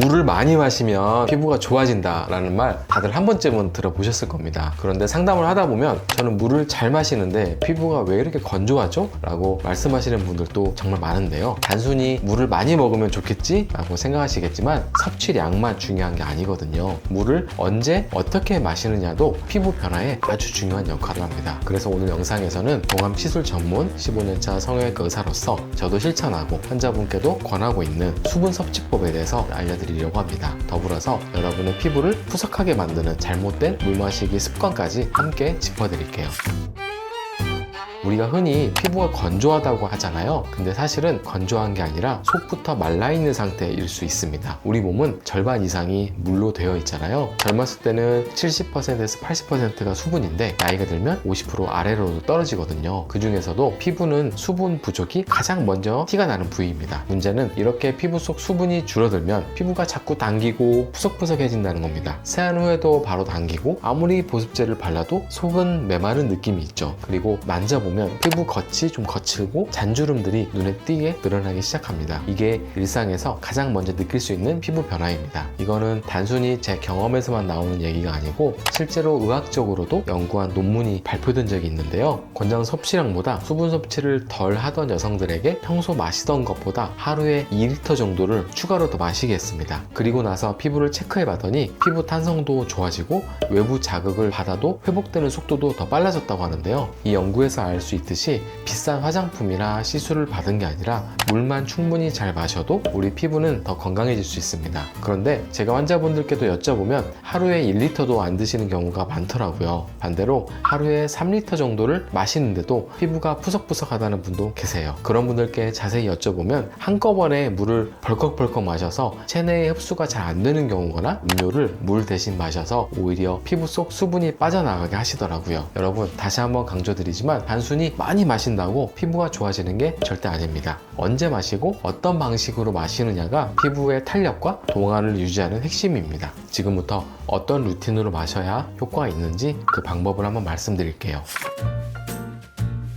물을 많이 마시면 피부가 좋아진다라는 말 다들 한 번쯤은 들어보셨을 겁니다. 그런데 상담을 하다 보면 저는 물을 잘 마시는데 피부가 왜 이렇게 건조하죠? 라고 말씀하시는 분들도 정말 많은데요. 단순히 물을 많이 먹으면 좋겠지? 라고 생각하시겠지만 섭취량만 중요한 게 아니거든요. 물을 언제 어떻게 마시느냐도 피부 변화에 아주 중요한 역할을 합니다. 그래서 오늘 영상에서는 동암 시술 전문 15년차 성형외과 의사로서 저도 실천하고 환자분께도 권하고 있는 수분 섭취법에 대해서 알려드리려고 합니다. 더불어서 여러분의 피부를 푸석하게 만드는 잘못된 물 마시기 습관까지 함께 짚어드릴게요. 우리가 흔히 피부가 건조하다고 하잖아요. 근데 사실은 건조한 게 아니라 속부터 말라있는 상태일 수 있습니다. 우리 몸은 절반 이상이 물로 되어 있잖아요. 젊었을 때는 70%에서 80%가 수분인데 나이가 들면 50% 아래로 떨어지거든요. 그 중에서도 피부는 수분 부족이 가장 먼저 티가 나는 부위입니다. 문제는 이렇게 피부 속 수분이 줄어들면 피부가 자꾸 당기고 푸석푸석해진다는 겁니다. 세안 후에도 바로 당기고 아무리 보습제를 발라도 속은 메마른 느낌이 있죠. 그리고 만져보면 피부 겉이 좀 거칠고 잔주름들이 눈에 띄게 늘어나기 시작합니다. 이게 일상에서 가장 먼저 느낄 수 있는 피부 변화입니다. 이거는 단순히 제 경험에서만 나오는 얘기가 아니고 실제로 의학적으로도 연구한 논문이 발표된 적이 있는데요. 권장 섭취량보다 수분 섭취를 덜 하던 여성들에게 평소 마시던 것보다 하루에 2리터 정도를 추가로 더 마시게 했습니다. 그리고 나서 피부를 체크해 봤더니 피부 탄성도 좋아지고 외부 자극을 받아도 회복되는 속도도 더 빨라졌다고 하는데요. 이 연구에서 알 수 있듯이 비싼 화장품이나 시술을 받은 게 아니라 물만 충분히 잘 마셔도 우리 피부는 더 건강해질 수 있습니다. 그런데 제가 환자분들께도 여쭤보면 하루에 1리터도 안 드시는 경우가 많더라고요. 반대로 하루에 3리터 정도를 마시는데도 피부가 푸석푸석하다는 분도 계세요. 그런 분들께 자세히 여쭤보면 한꺼번에 물을 벌컥벌컥 마셔서 체내에 흡수가 잘 안 되는 경우거나 음료를 물 대신 마셔서 오히려 피부 속 수분이 빠져나가게 하시더라고요. 여러분 다시 한번 강조드리지만 단순히 많이 마신다고 피부가 좋아지는 게 절대 아닙니다. 언제 마시고 어떤 방식으로 마시느냐가 피부의 탄력과 동안을 유지하는 핵심입니다. 지금부터 어떤 루틴으로 마셔야 효과가 있는지 그 방법을 한번 말씀드릴게요.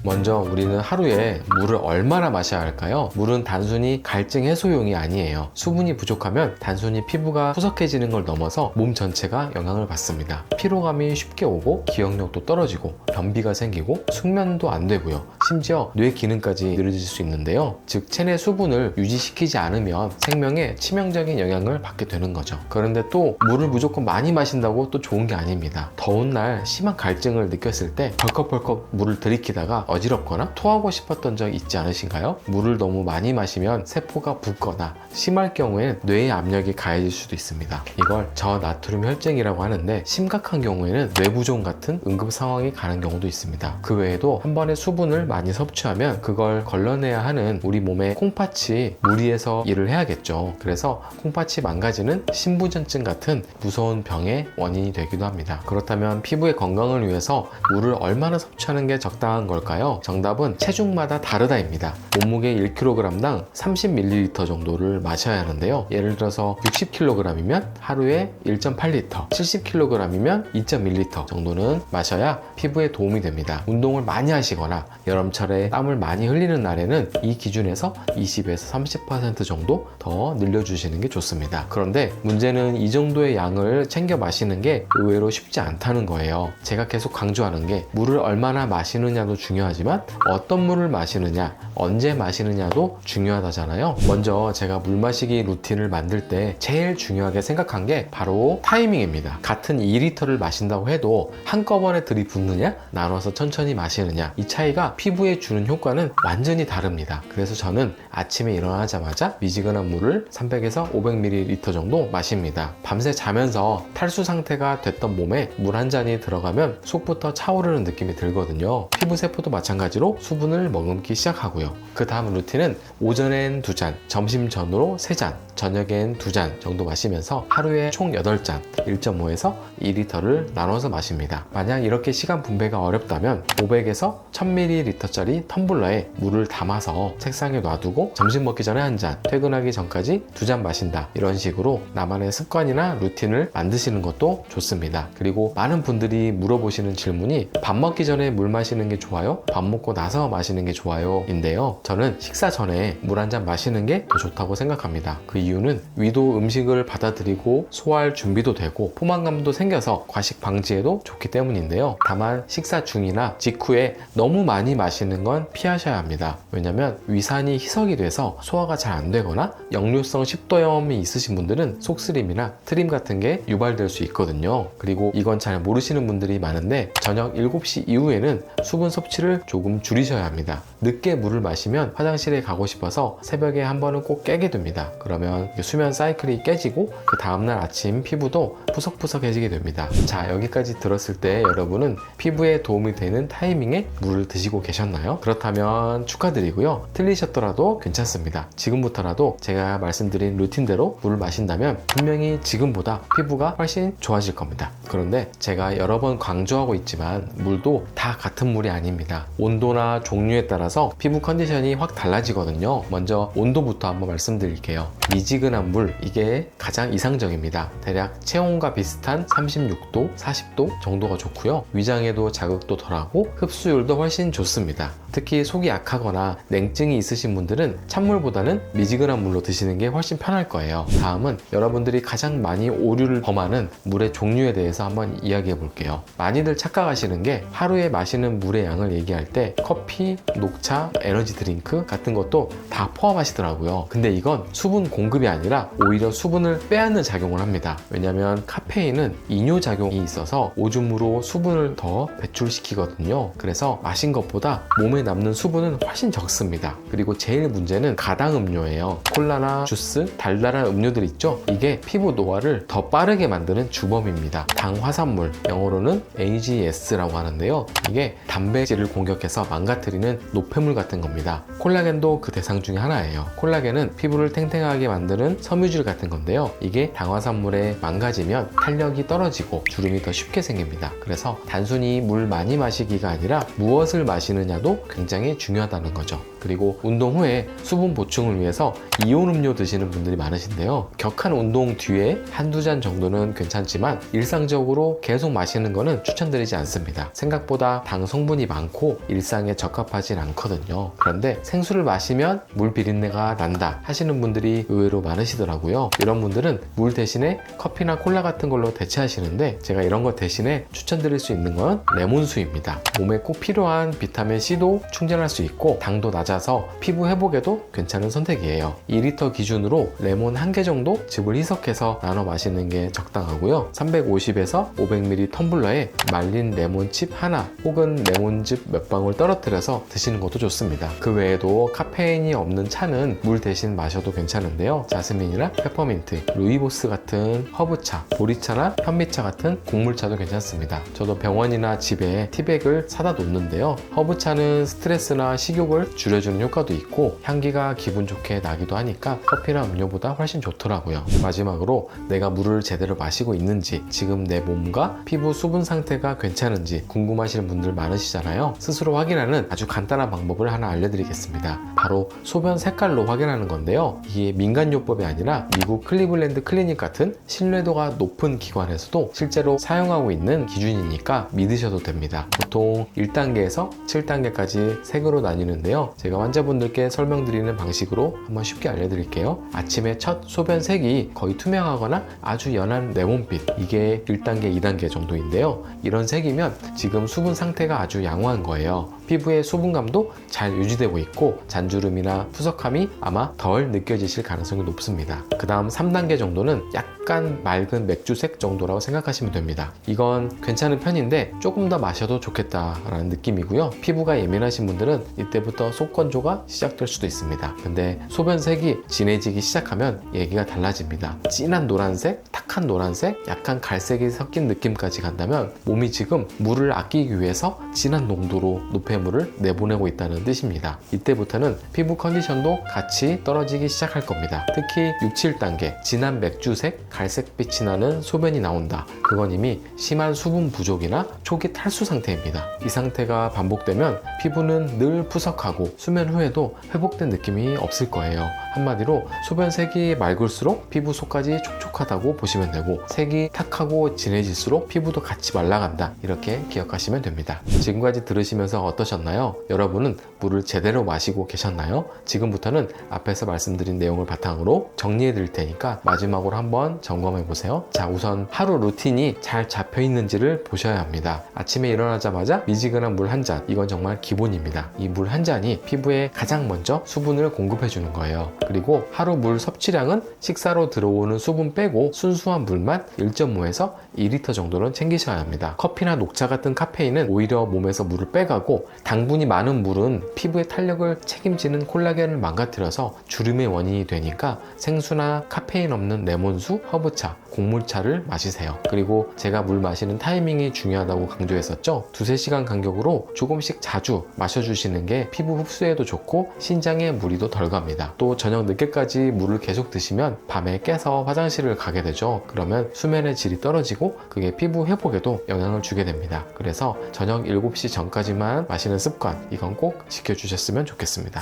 먼저 우리는 하루에 물을 얼마나 마셔야 할까요? 물은 단순히 갈증 해소용이 아니에요. 수분이 부족하면 단순히 피부가 푸석해지는 걸 넘어서 몸 전체가 영향을 받습니다. 피로감이 쉽게 오고 기억력도 떨어지고 변비가 생기고 숙면도 안 되고요. 심지어 뇌 기능까지 느려질 수 있는데요. 즉 체내 수분을 유지시키지 않으면 생명에 치명적인 영향을 받게 되는 거죠. 그런데 또 물을 무조건 많이 마신다고 또 좋은 게 아닙니다. 더운 날 심한 갈증을 느꼈을 때 벌컥벌컥 물을 들이키다가 어지럽거나 토하고 싶었던 적 있지 않으신가요? 물을 너무 많이 마시면 세포가 붓거나 심할 경우엔 뇌의 압력이 가해질 수도 있습니다. 이걸 저나트륨 혈증이라고 하는데 심각한 경우에는 뇌부종 같은 응급 상황이 가는 경우도 있습니다. 그 외에도 한 번에 수분을 많이 섭취하면 그걸 걸러내야 하는 우리 몸의 콩팥이 무리해서 일을 해야겠죠. 그래서 콩팥이 망가지는 신부전증 같은 무서운 병의 원인이 되기도 합니다. 그렇다면 피부의 건강을 위해서 물을 얼마나 섭취하는 게 적당한 걸까요? 정답은 체중마다 다르다입니다. 몸무게 1kg당 30ml 정도를 마셔야 하는데요. 예를 들어서 60kg이면 하루에 1.8L, 70kg이면 2.1L 정도는 마셔야 피부에 도움이 됩니다. 운동을 많이 하시거나 여름철에 땀을 많이 흘리는 날에는 이 기준에서 20에서 30% 정도 더 늘려주시는 게 좋습니다. 그런데 문제는 이 정도의 양을 챙겨 마시는 게 의외로 쉽지 않다는 거예요. 제가 계속 강조하는 게 물을 얼마나 마시느냐도 중요하지만 어떤 물을 마시느냐, 언제 마시느냐도 중요하다잖아요. 먼저 제가 물 마시기 루틴을 만들 때 제일 중요하게 생각한 게 바로 타이밍입니다. 같은 2리터를 마신다고 해도 한꺼번에 들이붓느냐, 나눠서 천천히 마시느냐, 이 차이가 피부에 주는 효과는 완전히 다릅니다. 그래서 저는 아침에 일어나자마자 미지근한 물을 300에서 500ml 정도 마십니다. 밤새 자면서 탈수 상태가 됐던 몸에 물 한 잔이 들어가면 속부터 차오르는 느낌이 들거든요. 피부 세포도 마찬가지로 수분을 머금기 시작하고요. 그 다음 루틴은 오전엔 2잔, 점심 전으로 3잔, 저녁엔 2잔 정도 마시면서 하루에 총 8잔, 1.5에서 2리터를 나눠서 마십니다. 만약 이렇게 시간 분배가 어렵다면 500에서 1000ml 2리터짜리 텀블러에 물을 담아서 책상에 놔두고 점심 먹기 전에 한 잔, 퇴근하기 전까지 2잔 마신다. 이런 식으로 나만의 습관이나 루틴을 만드시는 것도 좋습니다. 그리고 많은 분들이 물어보시는 질문이 밥 먹기 전에 물 마시는 게 좋아요? 밥 먹고 나서 마시는 게 좋아요? 인데요. 저는 식사 전에 물 한 잔 마시는 게 더 좋다고 생각합니다. 그 이유는 위도 음식을 받아들이고 소화할 준비도 되고 포만감도 생겨서 과식 방지에도 좋기 때문인데요. 다만 식사 중이나 직후에 너무 많이 마시는 건 피하셔야 합니다. 왜냐면 위산이 희석이 돼서 소화가 잘 안 되거나 역류성 식도염이 있으신 분들은 속쓰림이나 트림 같은 게 유발될 수 있거든요. 그리고 이건 잘 모르시는 분들이 많은데 저녁 7시 이후에는 수분 섭취를 조금 줄이셔야 합니다. 늦게 물을 마시면 화장실에 가고 싶어서 새벽에 한 번은 꼭 깨게 됩니다. 그러면 수면 사이클이 깨지고 그 다음날 아침 피부도 푸석푸석해지게 됩니다. 자, 여기까지 들었을 때 여러분은 피부에 도움이 되는 타이밍에 물을 드시고 계셨나요? 그렇다면 축하드리고요. 틀리셨더라도 괜찮습니다. 지금부터라도 제가 말씀드린 루틴대로 물을 마신다면 분명히 지금보다 피부가 훨씬 좋아질 겁니다. 그런데 제가 여러 번 강조하고 있지만 물도 다 같은 물이 아닙니다. 온도나 종류에 따라서 피부 컨디션이 확 달라지거든요. 먼저 온도부터 한번 말씀드릴게요. 미지근한 물, 이게 가장 이상적입니다. 대략 체온과 비슷한 36도, 40도 정도가 좋고요. 위장에도 자극도 덜하고 흡수율도 훨씬 좋습니다. 특히 속이 약하거나 냉증이 있으신 분들은 찬물보다는 미지근한 물로 드시는 게 훨씬 편할 거예요. 다음은 여러분들이 가장 많이 오류를 범하는 물의 종류에 대해서 한번 이야기해 볼게요. 많이들 착각하시는 게 하루에 마시는 물의 양을 얘기할 때 커피, 녹차, 에너지 드링크 같은 것도 다 포함하시더라고요. 근데 이건 수분 공급이 아니라 오히려 수분을 빼앗는 작용을 합니다. 왜냐면 카페인은 이뇨작용이 있어서 오줌으로 수분을 더 배출시키거든요. 그래서 마신 것보다 몸에 남는 수분은 훨씬 적습니다. 그리고 제일 문제는 가당 음료예요. 콜라나 주스, 달달한 음료들 있죠? 이게 피부 노화를 더 빠르게 만드는 주범입니다. 당화산물, 영어로는 AGS라고 하는데요. 이게 단백질을 공격해서 망가뜨리는 노폐물 같은 겁니다. 콜라겐도 그 대상 중에 하나예요. 콜라겐은 피부를 탱탱하게 만드는 섬유질 같은 건데요. 이게 당화산물에 망가지면 탄력이 떨어지고 주름이 더 쉽게 생깁니다. 그래서 단순히 물 많이 마시기가 아니라 무엇을 마시느냐도 굉장히 중요하다는 거죠. 그리고 운동 후에 수분 보충을 위해서 이온 음료 드시는 분들이 많으신데요. 격한 운동 뒤에 한두 잔 정도는 괜찮지만 일상적으로 계속 마시는 거는 추천드리지 않습니다. 생각보다 당 성분이 많고 일상에 적합하진 않거든요. 그런데 생수를 마시면 물 비린내가 난다 하시는 분들이 의외로 많으시더라고요. 이런 분들은 물 대신에 커피나 콜라 같은 걸로 대체하시는데 제가 이런 거 대신에 추천드릴 수 있는 건 레몬수입니다. 몸에 꼭 필요한 비타민 C도 충전할 수 있고 당도 낮아서 피부 회복에도 괜찮은 선택이에요. 2리터 기준으로 레몬 1개 정도 즙을 희석해서 나눠 마시는 게 적당하고요. 350에서 500ml 텀블러에 말린 레몬칩 하나 혹은 레몬즙 몇 방울 떨어뜨려서 드시는 것도 좋습니다. 그 외에도 카페인이 없는 차는 물 대신 마셔도 괜찮은데요. 자스민이나 페퍼민트, 루이보스 같은 허브차, 보리차나 현미차 같은 곡물차도 괜찮습니다. 저도 병원이나 집에 티백을 사다 놓는데요. 허브차는 스트레스나 식욕을 줄여주는 효과도 있고 향기가 기분 좋게 나기도 하니까 커피나 음료보다 훨씬 좋더라고요. 마지막으로 내가 물을 제대로 마시고 있는지, 지금 내 몸과 피부 수분 상태가 괜찮은지 궁금하시는 분들 많으시잖아요. 스스로 확인하는 아주 간단한 방법을 하나 알려드리겠습니다. 바로 소변 색깔로 확인하는 건데요. 이게 민간요법이 아니라 미국 클리블랜드 클리닉 같은 신뢰도가 높은 기관에서도 실제로 사용하고 있는 기준이니까 믿으셔도 됩니다. 보통 1단계에서 7단계까지 색으로 나뉘는데요. 제가 환자분들께 설명드리는 방식으로 한번 쉽게 알려드릴게요. 아침에 첫 소변 색이 거의 투명하거나 아주 연한 레몬빛, 이게 1단계, 2단계 정도인데요. 이런 색이면 지금 수분 상태가 아주 양호한 거예요. 피부의 수분감도 잘 유지되고 있고 잔주름이나 푸석함이 아마 덜 느껴지실 가능성이 높습니다. 그 다음 3단계 정도는 약간 맑은 맥주색 정도라고 생각하시면 됩니다. 이건 괜찮은 편인데 조금 더 마셔도 좋겠다라는 느낌이고요. 피부가 예민하신 분들은 이때부터 속건조가 시작될 수도 있습니다. 근데 소변색이 진해지기 시작하면 얘기가 달라집니다. 진한 노란색, 탁한 노란색, 약간 갈색이 섞인 느낌까지 간다면 몸이 지금 물을 아끼기 위해서 진한 농도로 노폐물을 내보내고 있다는 뜻입니다. 이때부터는 피부 컨디션도 같이 떨어지기 시작할 겁니다. 특히 6, 7단계 진한 맥주색, 갈색빛이 나는 소변이 나온다. 그건 이미 심한 수분 부족이나 초기 탈수 상태입니다. 이 상태가 반복되면 피부는 늘 푸석하고 수면 후에도 회복된 느낌이 없을 거예요. 한마디로 소변색이 맑을수록 피부 속까지 촉촉하다고 보시면 되고, 색이 탁하고 진해질수록 피부도 같이 말라간다, 이렇게 기억하시면 됩니다. 지금까지 들으시면서 어떠셨나요? 여러분은 물을 제대로 마시고 계셨나요? 지금부터는 앞에서 말씀드린 내용을 바탕으로 정리해 드릴 테니까 마지막으로 한번 점검해 보세요. 자, 우선 하루 루틴이 잘 잡혀 있는지를 보셔야 합니다. 아침에 일어나자마자 미지근한 물 한 잔, 이건 정말 기본입니다. 이 물 한 잔이 피부에 가장 먼저 수분을 공급해 주는 거예요. 그리고 하루 물 섭취량은 식사로 들어오는 수분 빼고 순수한 물만 1.5에서 2리터 정도는 챙기셔야 합니다. 커피나 녹차 같은 카페인은 오히려 몸에서 물을 빼가고, 당분이 많은 물은 피부의 탄력을 책임지는 콜라겐을 망가뜨려서 주름의 원인이 되니까 생수나 카페인 없는 레몬수, 허브차, 곡물차를 마시세요. 그리고 제가 물 마시는 타이밍이 중요하다고 강조했었죠. 2-3시간 간격으로 조금씩 자주 마셔주시는 게 피부 흡수에도 좋고 신장에 무리도 덜 갑니다. 또 저녁 늦게까지 물을 계속 드시면 밤에 깨서 화장실을 가게 되죠. 그러면 수면의 질이 떨어지고 그게 피부 회복에도 영향을 주게 됩니다. 그래서 저녁 7시 전까지만 마시는 습관, 이건 꼭 지켜주셨으면 좋겠습니다.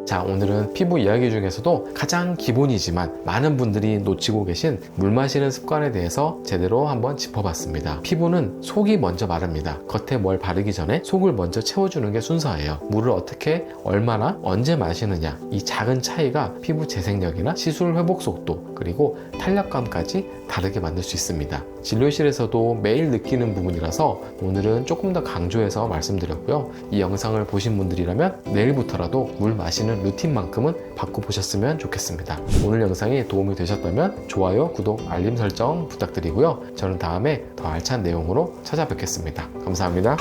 자, 오늘은 피부 이야기 중에서도 가장 기본이지만 많은 분들이 놓치고 계신 물 마시는 습관에 대해서 제대로 한번 짚어봤습니다. 피부는 속이 먼저 마릅니다. 겉에 뭘 바르기 전에 속을 먼저 채워주는 게 순서예요. 물을 어떻게, 얼마나, 언제 마시느냐, 이 작은 차이가 피부 재생력이나 시술 회복 속도, 그리고 탄력감까지 다르게 만들 수 있습니다. 진료실에서도 매일 느끼는 부분이라서 오늘은 조금 더 강조해서 말씀드렸고요. 이 영상을 보신 분들이라면 내일부터라도 물 마시는 루틴만큼은 바꿔보셨으면 좋겠습니다. 오늘 영상이 도움이 되셨다면 좋아요, 구독, 알림 설정 부탁드리고요. 저는 다음에 더 알찬 내용으로 찾아뵙겠습니다. 감사합니다.